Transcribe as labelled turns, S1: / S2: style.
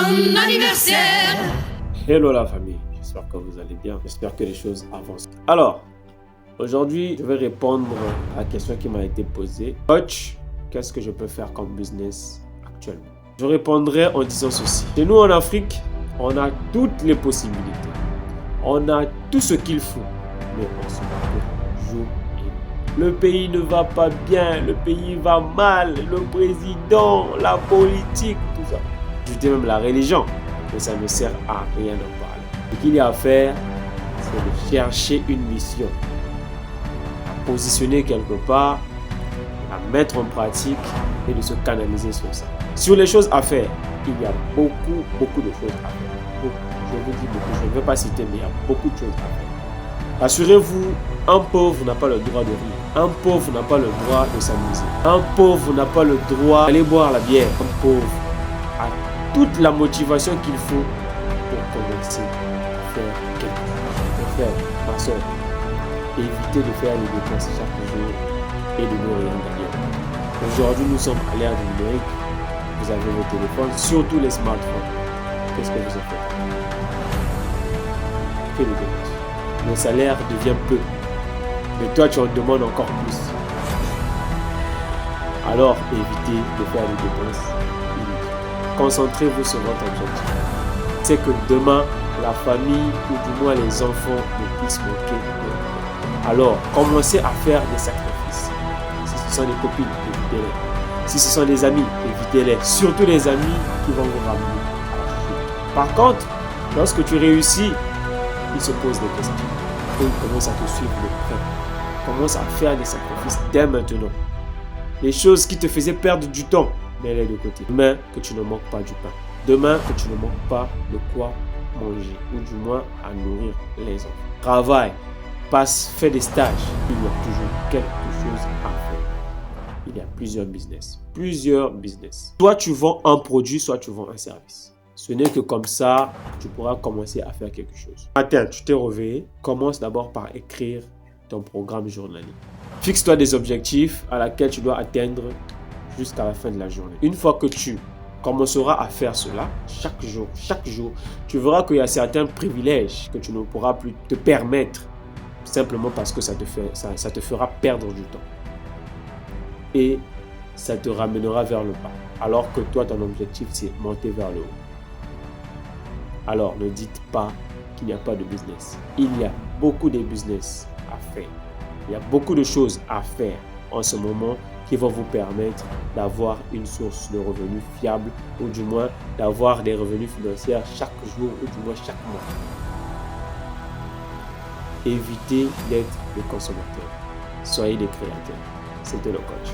S1: Bon anniversaire!
S2: Hello la famille, j'espère que vous allez bien, j'espère que les choses avancent. Alors, aujourd'hui, je vais répondre à la question qui m'a été posée. Coach, qu'est-ce que je peux faire comme business actuellement? Je répondrai en disant ceci. Chez nous en Afrique, on a toutes les possibilités. On a tout ce qu'il faut, mais on se bat jour et nuit. Le pays ne va pas bien, le pays va mal, le président, la politique, tout ça. Je dis même la religion, mais ça ne sert à rien d'en parler. Ce qu'il y a à faire, c'est de chercher une mission, à positionner quelque part, à mettre en pratique et de se canaliser sur ça. Sur les choses à faire, il y a beaucoup de choses à faire. Je vous dis beaucoup, je ne vais pas citer, mais il y a beaucoup de choses à faire. Assurez-vous, un pauvre n'a pas le droit de rire. Un pauvre n'a pas le droit de s'amuser. Un pauvre n'a pas le droit d'aller boire la bière. Un pauvre a toute la motivation qu'il faut pour commencer à faire quelque chose. Pour faire, ma soeur, évitez de faire les dépenses chaque jour et de ne rien gagner. Aujourd'hui, nous sommes à l'ère du numérique. Vous avez vos téléphones, surtout les smartphones. Qu'est-ce que vous en faites? Faites les dépenses. Le salaire devient peu. Mais toi, tu en demandes encore plus. Alors, évitez de faire les dépenses. Concentrez-vous sur votre objectif. C'est que demain, la famille ou du moins les enfants ne puissent manquer de rien. Alors, commencez à faire des sacrifices. Si ce sont des copines, évitez-les. Si ce sont des amis, évitez-les. Surtout les amis qui vont vous ramener à la chute. Par contre, lorsque tu réussis, ils se posent des questions. Et ils commencent à te suivre de près. Ils commencent à faire des sacrifices dès maintenant. Les choses qui te faisaient perdre du temps, mets-les de côté. Demain, que tu ne manques pas du pain. Demain, que tu ne manques pas de quoi manger. Ou du moins, à nourrir les enfants. Travaille, passe, fais des stages. Il y a toujours quelque chose à faire. Il y a plusieurs business. Soit tu vends un produit, soit tu vends un service. Ce n'est que comme ça, tu pourras commencer à faire quelque chose. Matin, tu t'es réveillé. Commence d'abord par écrire ton programme journalier. Fixe-toi des objectifs à laquelle tu dois atteindre jusqu'à la fin de la journée. Une fois que tu commenceras à faire cela, chaque jour, tu verras qu'il y a certains privilèges que tu ne pourras plus te permettre simplement parce que ça te fera perdre du temps. Et ça te ramènera vers le bas. Alors que toi, ton objectif, c'est monter vers le haut. Alors, ne dites pas qu'il n'y a pas de business. Il y a beaucoup de business à faire. Il y a beaucoup de choses à faire en ce moment qui vont vous permettre d'avoir une source de revenus fiable ou du moins d'avoir des revenus financiers chaque jour ou du moins chaque mois. Évitez d'être des consommateurs. Soyez des créateurs. C'était le coach.